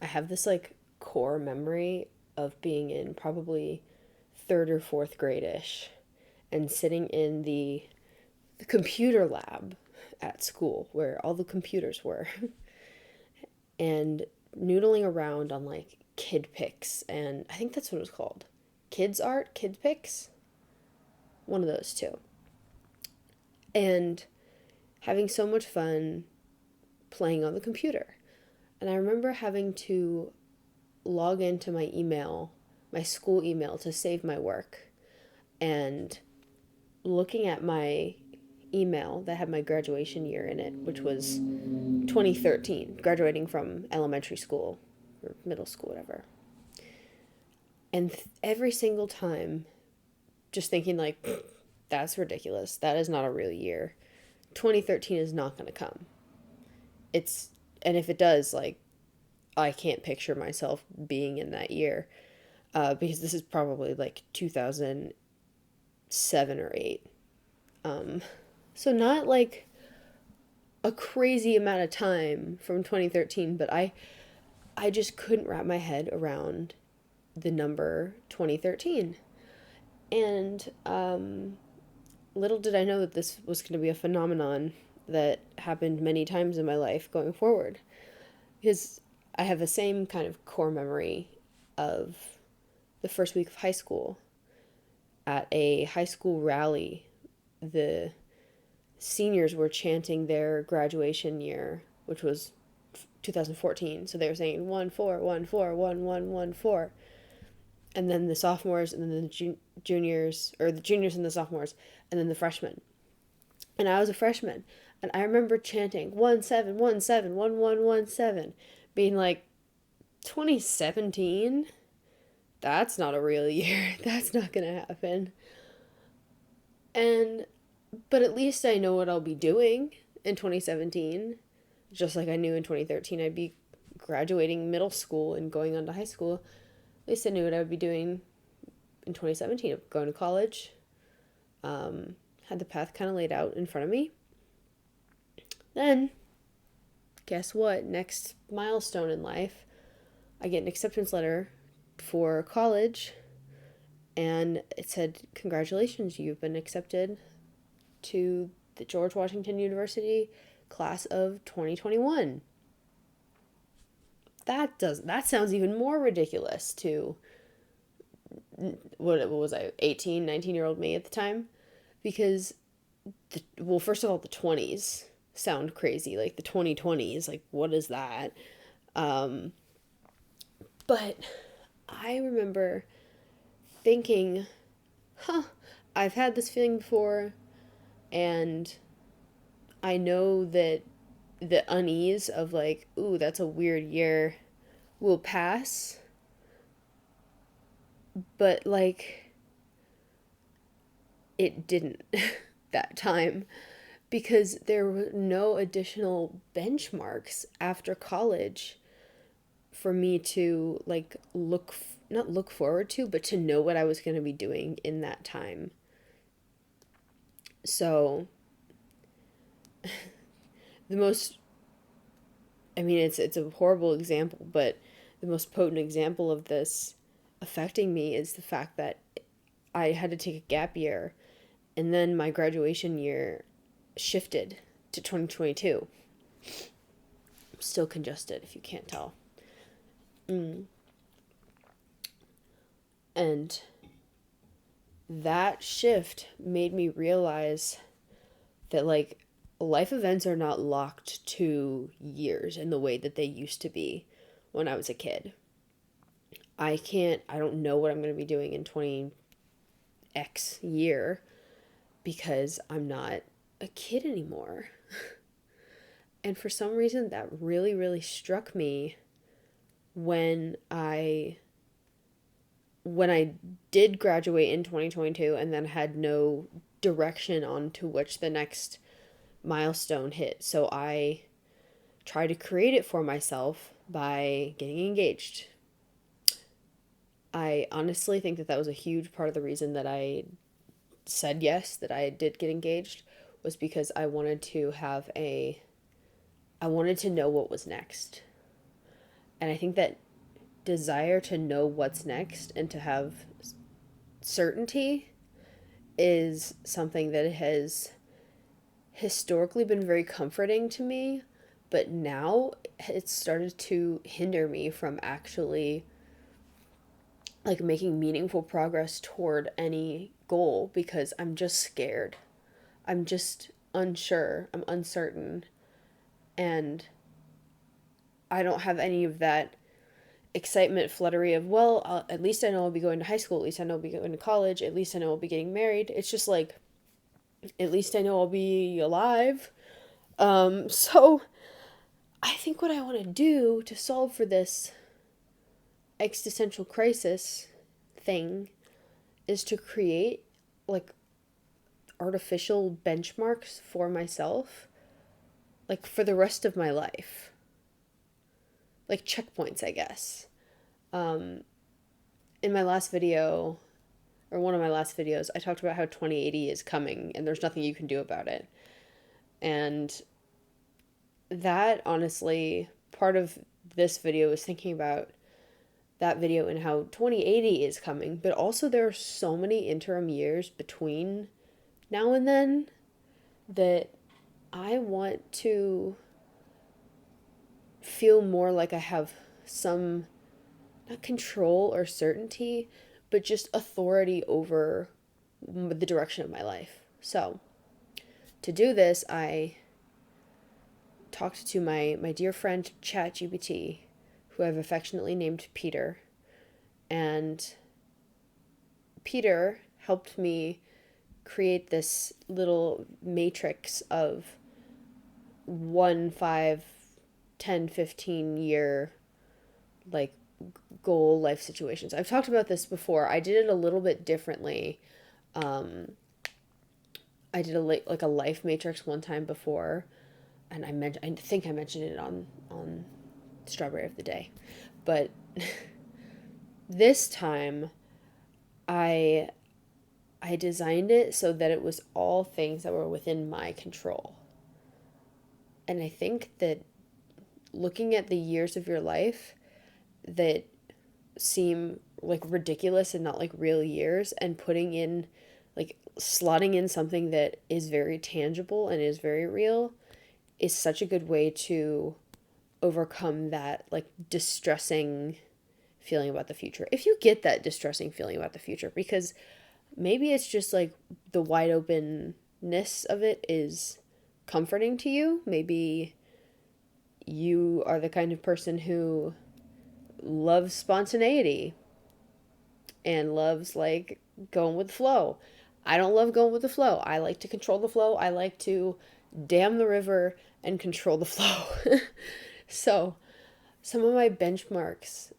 I have this like core memory of being in probably third or fourth grade-ish and sitting in the computer lab at school where all the computers were and noodling around on like kid pics, and I think that's what it was called. Kids art, kid pics, one of those two. And having so much fun playing on the computer. And I remember having to log into my email, my school email, to save my work. And looking at my email that had my graduation year in it, which was 2013, graduating from elementary school or middle school, whatever. And every single time, just thinking, like, that's ridiculous. That is not a real year. 2013 is not going to come. It's, and if it does, like, I can't picture myself being in that year, because this is probably like 2007 or 8. Um, so not like a crazy amount of time from 2013, but I just couldn't wrap my head around the number 2013. And little did I know that this was going to be a phenomenon that happened many times in my life going forward. Because I have the same kind of core memory of the first week of high school. At a high school rally, the seniors were chanting their graduation year, which was 2014. So they were saying 1-4-1-4-1-1-1-4. And then the sophomores, and then the juniors, or the juniors and the sophomores, and then the freshmen. And I was a freshman. And I remember chanting 17171117, being like, 2017? That's not a real year. That's not going to happen. And, but at least I know what I'll be doing in 2017. Just like I knew in 2013 I'd be graduating middle school and going on to high school. At least I knew what I would be doing in 2017. Going to college. Had the path kind of laid out in front of me. Then, guess what? Next milestone in life, I get an acceptance letter for college, and it said, "Congratulations, you've been accepted to the George Washington University class of 2021." That sounds even more ridiculous to what was I, 18, 19-year-old me at the time, because well, first of all, the 20s sound crazy, like the 2020s, like what is that? Um but I remember thinking, huh, I've had this feeling before, and I know that the unease of like, ooh, that's a weird year will pass, but like it didn't that time, because there were no additional benchmarks after college for me to like not look forward to, but to know what I was going to be doing in that time. So the most, I mean, it's a horrible example, but the most potent example of this affecting me is the fact that I had to take a gap year, and then my graduation year shifted to 2022. I'm still congested if you can't tell. And that shift made me realize that like life events are not locked to years in the way that they used to be when I was a kid. I don't know what I'm going to be doing in 20x year because I'm not a kid anymore. And for some reason that really, really struck me when I did graduate in 2022 and then had no direction on to which the next milestone hit. So I tried to create it for myself by getting engaged. I honestly think that that was a huge part of the reason that I said yes, that I did get engaged, was because I wanted to know what was next. And I think that desire to know what's next and to have certainty is something that has historically been very comforting to me, but now it's started to hinder me from actually like making meaningful progress toward any goal because I'm just scared. I'm just unsure. I'm uncertain. And I don't have any of that excitement, fluttery of, well, at least I know I'll be going to high school. At least I know I'll be going to college. At least I know I'll be getting married. It's just like, at least I know I'll be alive. So I think what I want to do to solve for this existential crisis thing is to create like artificial benchmarks for myself, like for the rest of my life. Like checkpoints, I guess. In my last video, or one of my last videos, I talked about how 2080 is coming and there's nothing you can do about it. And that, honestly, part of this video is thinking about that video and how 2080 is coming, but also there are so many interim years between now and then that I want to feel more like I have some, not control or certainty, but just authority over the direction of my life. So, to do this, I talked to my dear friend ChatGPT, who I've affectionately named Peter, and Peter helped me create this little matrix of 1, 5, 10, 15 year like goal life situations. I've talked about this before. I did it a little bit differently. I did like a life matrix one time before, and I think I mentioned it on Strawberry of the Day, but this time I designed it so that it was all things that were within my control. And I think that looking at the years of your life that seem like ridiculous and not like real years, and putting in like slotting in something that is very tangible and is very real is such a good way to overcome that like distressing feeling about the future. If you get that distressing feeling about the future, because maybe it's just like the wide openness of it is comforting to you. Maybe you are the kind of person who loves spontaneity and loves like going with the flow. I don't love going with the flow. I like to control the flow. I like to dam the river and control the flow. So, some of my benchmarks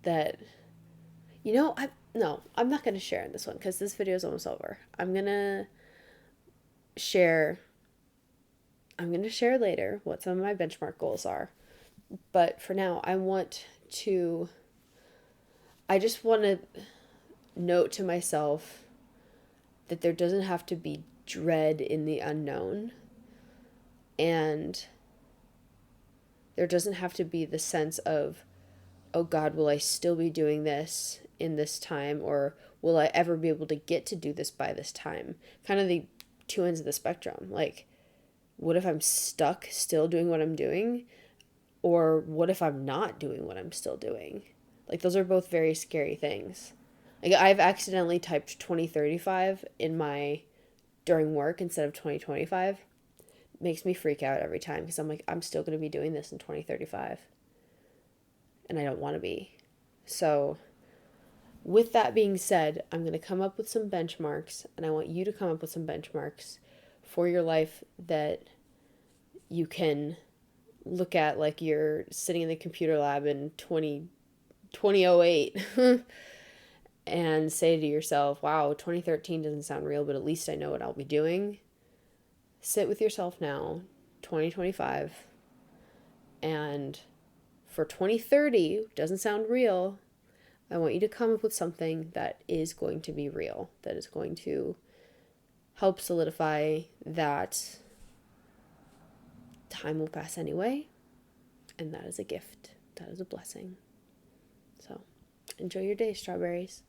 that, I'm not going to share in this one because this video is almost over. I'm going to share later what some of my benchmark goals are. But for now, I just want to note to myself that there doesn't have to be dread in the unknown, and there doesn't have to be the sense of, oh God, will I still be doing this in this time, or will I ever be able to get to do this by this time? Kind of the two ends of the spectrum. Like, what if I'm stuck still doing what I'm doing? Or what if I'm not doing what I'm still doing? Like, those are both very scary things. Like, I've accidentally typed 2035 during work instead of 2025. It makes me freak out every time because I'm like, I'm still going to be doing this in 2035. And I don't want to be. So, with that being said, I'm going to come up with some benchmarks, and I want you to come up with some benchmarks for your life that you can look at like you're sitting in the computer lab in 2008 and say to yourself, wow, 2013 doesn't sound real, but at least I know what I'll be doing. Sit with yourself now, 2025, and for 2030, doesn't sound real, I want you to come up with something that is going to be real, that is going to help solidify that time will pass anyway, And that is a gift. That is a blessing. So enjoy your day, strawberries.